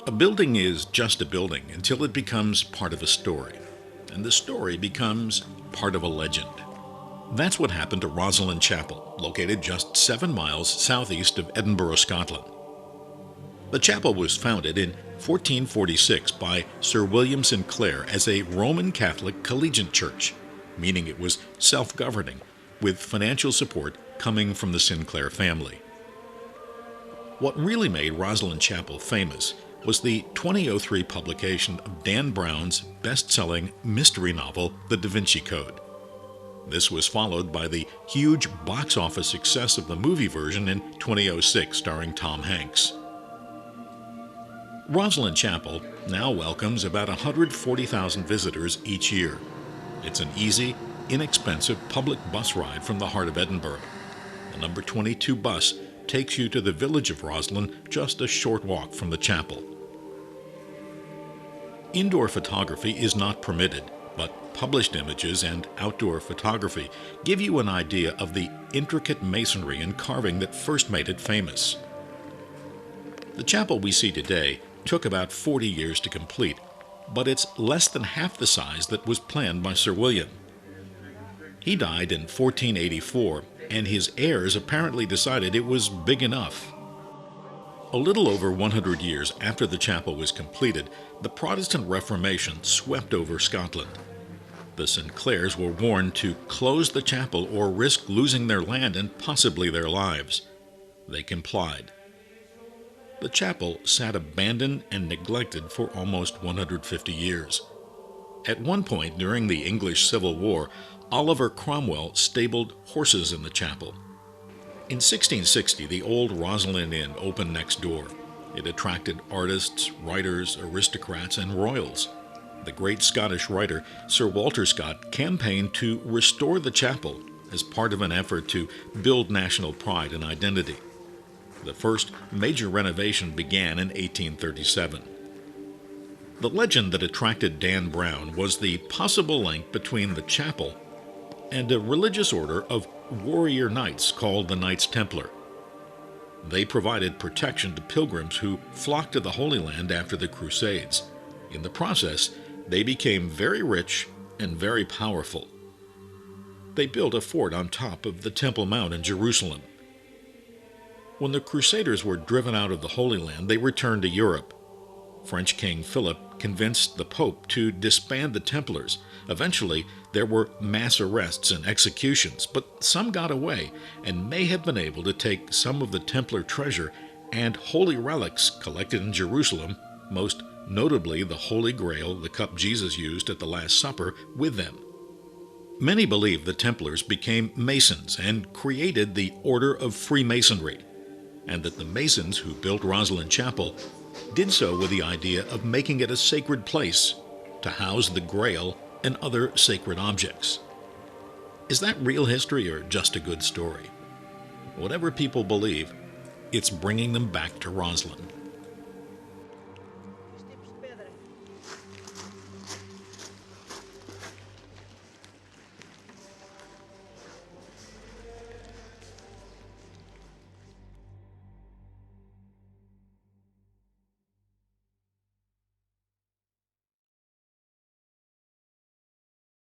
A building is just a building until it becomes part of a story, and the story becomes part of a legend. That's what happened to Rosslyn Chapel, located just 7 miles southeast of Edinburgh, Scotland. The chapel was founded in 1446 by Sir William Sinclair as a Roman Catholic collegiate church, meaning it was self-governing, with financial support coming from the Sinclair family. What really made Rosslyn Chapel famous was the 2003 publication of Dan Brown's best-selling mystery novel, The Da Vinci Code. This was followed by the huge box office success of the movie version in 2006 starring Tom Hanks. Rosslyn Chapel now welcomes about 140,000 visitors each year. It's an easy, inexpensive public bus ride from the heart of Edinburgh. The number 22 bus takes you to the village of Rosslyn, just a short walk from the chapel. Indoor photography is not permitted, but published images and outdoor photography give you an idea of the intricate masonry and carving that first made it famous. The chapel we see today took about 40 years to complete, but it's less than half the size that was planned by Sir William. He died in 1484, and his heirs apparently decided it was big enough. A little over 100 years after the chapel was completed, the Protestant Reformation swept over Scotland. The Sinclairs were warned to close the chapel or risk losing their land and possibly their lives. They complied. The chapel sat abandoned and neglected for almost 150 years. At one point during the English Civil War, Oliver Cromwell stabled horses in the chapel. In 1660, the old Rosslyn Inn opened next door. It attracted artists, writers, aristocrats, and royals. The great Scottish writer Sir Walter Scott campaigned to restore the chapel as part of an effort to build national pride and identity. The first major renovation began in 1837. The legend that attracted Dan Brown was the possible link between the chapel and a religious order of warrior knights called the Knights Templar. They provided protection to pilgrims who flocked to the Holy Land after the Crusades. In the process, they became very rich and very powerful. They built a fort on top of the Temple Mount in Jerusalem. When the Crusaders were driven out of the Holy Land, they returned to Europe. French King Philip convinced the Pope to disband the Templars. Eventually, there were mass arrests and executions, but some got away and may have been able to take some of the Templar treasure and holy relics collected in Jerusalem, most notably the Holy Grail, the cup Jesus used at the Last Supper, with them. Many believe the Templars became Masons and created the Order of Freemasonry, and that the Masons who built Rosslyn Chapel did so with the idea of making it a sacred place to house the Grail and other sacred objects. Is that real history or just a good story? Whatever people believe, it's bringing them back to Rosslyn.